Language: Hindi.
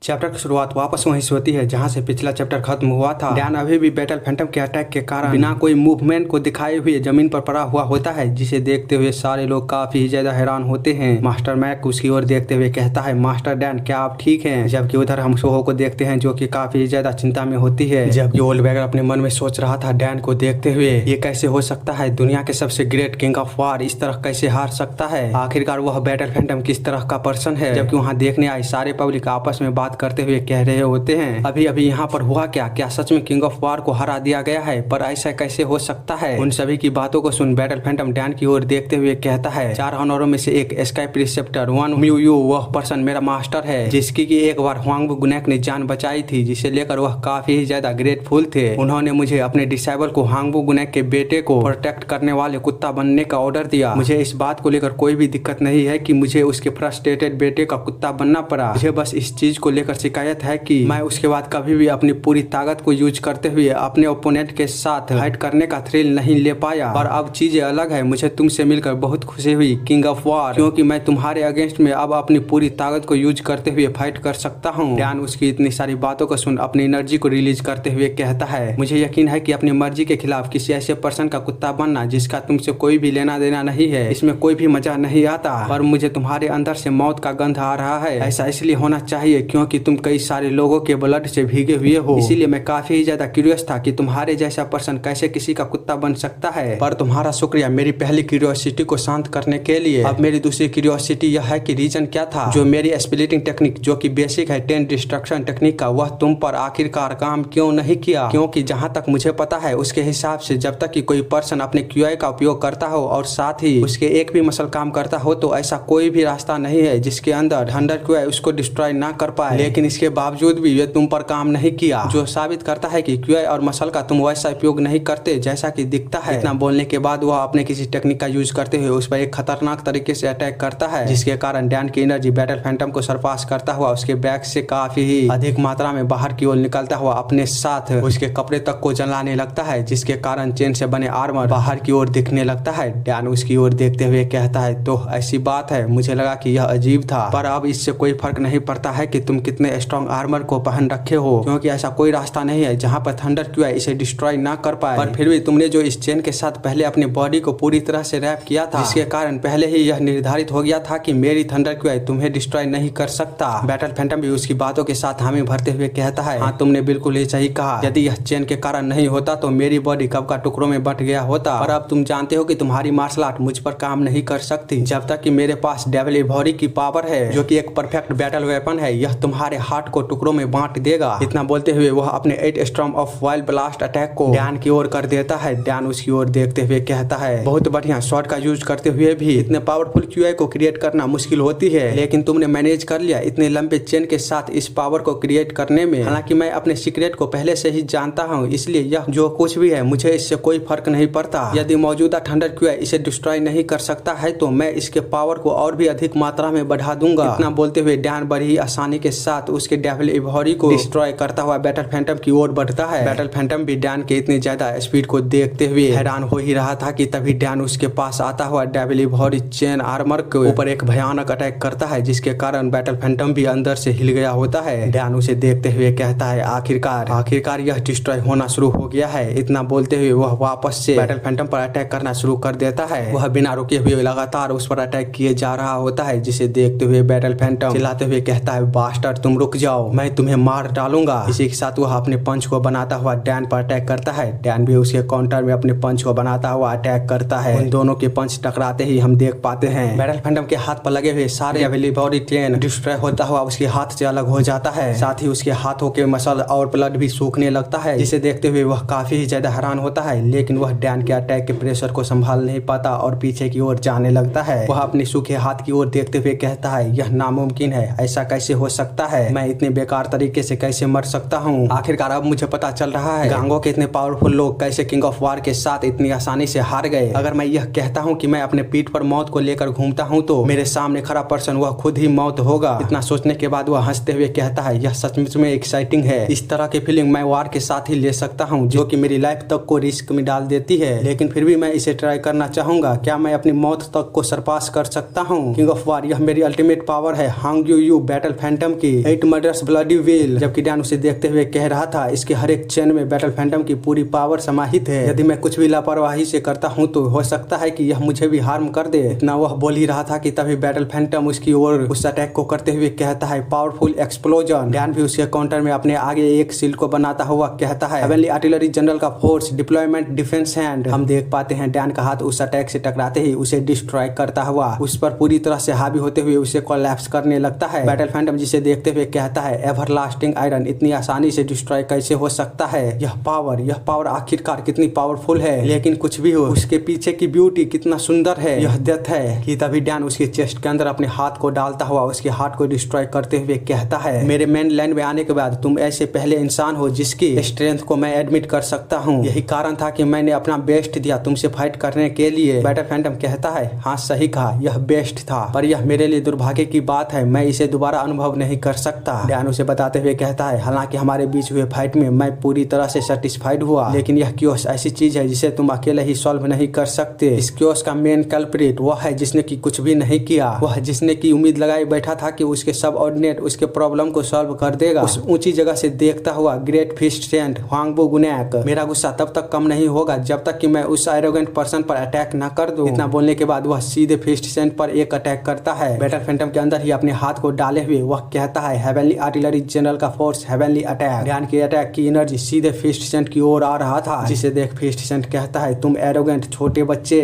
चैप्टर की शुरुआत वापस वहीं से होती है जहां से पिछला चैप्टर खत्म हुआ था। डैन अभी भी बैटल फैंटम के अटैक के कारण बिना कोई मूवमेंट को दिखाए हुए जमीन पर पड़ा हुआ होता है, जिसे देखते हुए सारे लोग काफी ज्यादा हैरान होते हैं। मास्टर मैक उसकी ओर देखते हुए कहता है, मास्टर डैन क्या आप ठीक हैं? जबकि उधर हम सोहो को देखते हैं जो कि काफी ज्यादा चिंता में होती है। जबकि ओल्डबैगर अपने मन में सोच रहा था डैन को देखते हुए, ये कैसे हो सकता है? दुनिया के सबसे ग्रेट किंग ऑफ वार इस तरह कैसे हार सकता है? आखिरकार वह बैटल फैंटम किस तरह का पर्सन है? जबकि वहाँ देखने आए सारे पब्लिक आपस में बात करते हुए कह रहे होते हैं, अभी अभी यहाँ पर हुआ क्या? क्या सच में किंग ऑफ वार को हरा दिया गया है? पर ऐसा कैसे हो सकता है? उन सभी की बातों को सुन बैटल फैंटम डैन की ओर देखते हुए कहता है, 4 ऑनरों में से एक स्काइप रिसेप्टर 1 म्यू यू वह पर्सन मेरा मास्टर है, जिसकी की एक बार हुआंग गुनैक ने जान बचाई थी, जिसे लेकर वह काफी ज्यादा ग्रेटफुल थे। उन्होंने मुझे अपने डिसेबल को हुआंग गुनैक के बेटे को प्रोटेक्ट करने वाले कुत्ता बनने का ऑर्डर दिया। मुझे इस बात को लेकर कोई भी दिक्कत नहीं है कि मुझे उसके फ्रस्ट्रेटेड बेटे का कुत्ता बनना पड़ा। मुझे बस इस चीज को लेकर शिकायत है कि मैं उसके बाद कभी भी अपनी पूरी ताकत को यूज करते हुए अपने ओपोनेंट के साथ फाइट करने का थ्रिल नहीं ले पाया। और अब चीजें अलग है, मुझे तुमसे मिलकर बहुत खुशी हुई किंग ऑफ वार, क्योंकि मैं तुम्हारे अगेंस्ट में अब अपनी पूरी ताकत को यूज करते हुए फाइट कर सकता हूँ। डैन उसकी इतनी सारी बातों को सुन अपनी एनर्जी को रिलीज करते हुए कहता है, मुझे यकीन है कि अपनी मर्जी के खिलाफ किसी ऐसे पर्सन का कुत्ता बनना जिसका तुमसे कोई भी लेना देना नहीं है, इसमें कोई भी मजा नहीं आता। पर मुझे तुम्हारे अंदर से मौत का गंध आ रहा है। ऐसा इसलिए होना चाहिए क्योंकि तुम कई सारे लोगों के ब्लड से भीगे हुए हो। इसीलिए मैं काफी ज्यादा क्यूरियस था कि तुम्हारे जैसा पर्सन कैसे किसी का कुत्ता बन सकता है। पर तुम्हारा शुक्रिया मेरी पहली क्यूरियोसिटी को शांत करने के लिए। अब मेरी दूसरी क्यूरियोसिटी यह है कि रीजन क्या था जो मेरी स्प्लिटिंग टेक्निक, जो कि बेसिक है 10 डिस्ट्रक्शन टेक्निक का, वह तुम पर आखिरकार काम क्यों नहीं किया? क्योंकि जहाँ तक मुझे पता है उसके हिसाब से जब तक कि कोई पर्सन अपने क्यूआई का उपयोग करता हो और साथ ही उसके एक भी मसल काम करता हो, तो ऐसा कोई भी रास्ता नहीं है जिसके अंदर थंडर क्यूआई उसको डिस्ट्रॉय ना कर पाए। लेकिन इसके बावजूद भी ये तुम पर काम नहीं किया, जो साबित करता है कि क्यूआई और मसल का तुम वैसा उपयोग नहीं करते जैसा कि दिखता है। इतना बोलने के बाद वह अपने किसी टेक्निक का यूज करते हुए उस पर एक खतरनाक तरीके से अटैक करता है, जिसके कारण डैन की एनर्जी बैटल फैंटम को सरपास करता हुआ उसके बैग से काफी ही अधिक मात्रा में बाहर की ओर निकलता हुआ अपने साथ उसके कपड़े तक को जलाने लगता है, जिसके कारण चेन से बने आर्मर बाहर की ओर दिखने लगता है। डैन उसकी ओर देखते हुए कहता है, तो ऐसी बात है, मुझे लगा कि यह अजीब था, पर अब इससे कोई फर्क नहीं पड़ता है कि तुम कितने स्ट्रॉन्ग आर्मर को पहन रखे हो, क्योंकि ऐसा कोई रास्ता नहीं है जहाँ पर थंडर क्यूआई इसे डिस्ट्रॉय ना कर पाए। पर फिर भी तुमने जो इस चेन के साथ पहले अपने बॉडी को पूरी तरह से रैप किया था, जिसके कारण पहले ही यह निर्धारित हो गया था कि मेरी थंडर क्यूआई तुम्हें डिस्ट्रॉय नहीं कर सकता। बैटल फैंटम भी उसकी बातों के साथ हामी भरते हुए कहता है, हाँ तुमने बिल्कुल ही सही कहा, यदि यह चेन के कारण नहीं होता तो मेरी बॉडी कब का टुकड़ों में बट गया होता। और अब तुम जानते हो कि तुम्हारी मार्शल आर्ट मुझ पर काम नहीं कर सकती जब तक कि मेरे पास डेविल इवोरी की पावर है, जो कि एक परफेक्ट बैटल वेपन है। यह तुम्हारे हार्ट को टुकड़ों में बांट देगा। इतना बोलते हुए वह अपने 8 storm of wild blast attack को डैन की ओर कर देता है। डैन उसकी ओर देखते हुए कहता है, बहुत बढ़िया, शॉट का यूज करते हुए भी इतने पावरफुल क्यूआई को क्रिएट करना मुश्किल होती है, लेकिन तुमने मैनेज कर लिया इतने लंबे चेन के साथ इस पावर को क्रिएट करने में। हालांकि मैं अपने सीक्रेट को पहले से ही जानता हूँ, इसलिए यह जो कुछ भी है मुझे इससे कोई फर्क नहीं पड़ता। यदि मौजूदा थंडर क्यूआई इसे डिस्ट्रॉय नहीं कर सकता है तो मैं इसके पावर को और भी अधिक मात्रा में बढ़ा दूंगा। इतना बोलते हुए डैन बड़ी आसानी के साथ उसके डेविल इवोरी को डिस्ट्रॉय करता हुआ बैटल फैंटम की ओर बढ़ता है। बैटल फैंटम भी डैन के इतने ज्यादा स्पीड को देखते हुए हैरान हो ही रहा था कि तभी डैन उसके पास आता हुआ डेविल इवोरी चेन आर्मर के ऊपर एक भयानक अटैक करता है, जिसके कारण बैटल फैंटम भी अंदर से हिल गया होता है। डैन उसे देखते हुए कहता है, आखिरकार यह डिस्ट्रॉय होना शुरू हो गया है। इतना बोलते हुए वह वापस से बैटल फैंटम पर अटैक करना शुरू कर देता है। वह बिना रुके हुए लगातार उस पर अटैक किए जा रहा होता है, जिसे देखते हुए बैटल फैंटम चिल्लाते हुए कहता है, बास्टर्ड तुम रुक जाओ, मैं तुम्हें मार डालूंगा। इसी के साथ वह अपने पंच को बनाता हुआ डैन पर अटैक करता है। डैन भी उसके काउंटर में अपने पंच को बनाता हुआ अटैक करता है। उन दोनों के पंच टकराते ही हम देख पाते हैं बैटल फैंटम के हाथ पर लगे हुए सारे अवेलेबल चेन डिस्ट्रॉय होता हुआ उसके हाथ से अलग हो जाता है। साथ ही उसके हाथों के मसल और ब्लड भी सूखने लगता है, जिसे देखते हुए वह काफी ज्यादा हैरान होता है। लेकिन वह डैन के अटैक के प्रेशर को संभाल नहीं पाता और पीछे की ओर जाने लगता है। वह अपने सूखे हाथ की ओर देखते हुए कहता है, यह नामुमकिन है, ऐसा कैसे हो सकता है? मैं इतने बेकार तरीके से कैसे मर सकता हूँ? आखिरकार अब मुझे पता चल रहा है गांगो के इतने पावरफुल लोग कैसे किंग ऑफ वार के साथ इतनी आसानी से हार गए। अगर मैं यह कहता हूँ कि मैं अपने पीठ पर मौत को लेकर घूमता हूँ तो मेरे सामने खड़ा पर्सन वह खुद ही मौत होगा। इतना सोचने के बाद वह हंसते हुए कहता है, यह सचमुच में एक्साइटिंग है। इस तरह की फीलिंग मैं वार के साथ ही ले सकता हूँ, जो कि मेरी लाइफ तक को रिस्क में डाल देती है, लेकिन फिर भी मैं इसे ट्राई करना चाहूंगा। क्या मैं अपनी मौत तक को सरपास कर सकता हूँ? किंग ऑफ वार, यह मेरी अल्टीमेट पावर है। हांग यू बैटल फैंटम की इट मर्डर्स ब्लडी विल। जबकि डैन उसे देखते हुए कह रहा था, इसके हर एक चेन में बैटल फैंटम की पूरी पावर समाहित है। यदि मैं कुछ भी लापरवाही से करता हूँ तो हो सकता है कि यह मुझे भी हार्म कर दे। इतना वह बोल ही रहा था कि तभी बैटल फैंटम उसकी ओर उस अटैक को करते हुए कहता है, पावरफुल एक्सप्लोजन। डैन भी उसके काउंटर में अपने आगे एक सील को बनाता हुआ कहता है, हेवनली आर्टिलरी जनरल का फोर्स डिप्लॉयमेंट डिफेंस हैंड। हम देख पाते हैं डैन का हाथ उस अटैक से टकराते ही उसे डिस्ट्रॉय करता हुआ उस पर पूरी तरह से हावी होते हुए उसे कोलैप्स करने लगता है। बैटल फैंटम जिसे देखते हुए कहता है, एवरलास्टिंग आयरन इतनी आसानी से डिस्ट्रॉय कैसे हो सकता है? यह पावर आखिरकार कितनी पावरफुल है। लेकिन कुछ भी हो, उसके पीछे की ब्यूटी कितना सुंदर है। यह डेथ है कि तभी डैन उसके चेस्ट के अंदर अपने हाथ को डालता हुआ उसके हार्ट को डिस्ट्रॉय करते हुए कहता है, मेरे मेन लैंड में आने के बाद तुम ऐसे पहले इंसान हो जिसकी स्ट्रेंथ को मैं एडमिट कर सकता हूँ। यही कारण था कि मैंने अपना बेस्ट दिया तुमसे फाइट करने के लिए। बैटल फैंटम कहता है, हाँ सही कहा, यह बेस्ट था, पर यह मेरे लिए दुर्भाग्य की बात है, मैं इसे दोबारा अनुभव नहीं कर सकता। डैन उसे बताते हुए कहता है, हालांकि हमारे बीच हुए फाइट में मैं पूरी तरह से सेटिस्फाइड हुआ, लेकिन यह क्योस ऐसी चीज है जिसे तुम अकेले ही सॉल्व नहीं कर सकते। इस क्योस का मेन कल्प्रिट वह है जिसने की कुछ भी नहीं किया, वह जिसने की उम्मीद लगाई बैठा था कि उसके सबऑर्डिनेट उसके प्रॉब्लम को सॉल्व कर देगा। उस ऊंची जगह से देखता हुआ ग्रेट फिस्ट सेंट हुआंगबो गुनैक, मेरा गुस्सा तब तक कम नहीं होगा जब तक कि मैं उस एरोगेंट पर्सन पर अटैक न कर दूं। इतना बोलने के बाद वह सीधे फिस्ट सेंट पर एक अटैक करता है। बैटल फैंटम के अंदर ही अपने हाथ को डाले हुए वह कहता है, हेवनली आर्टिलरी जनरल का फोर्स हेवनली अटैक। ध्यान के अटैक की एनर्जी सीधे फिस्ट सेंट की ओर आ रहा था, जिसे देख फिस्ट सेंट कहता है, तुम एरोगेंट छोटे बच्चे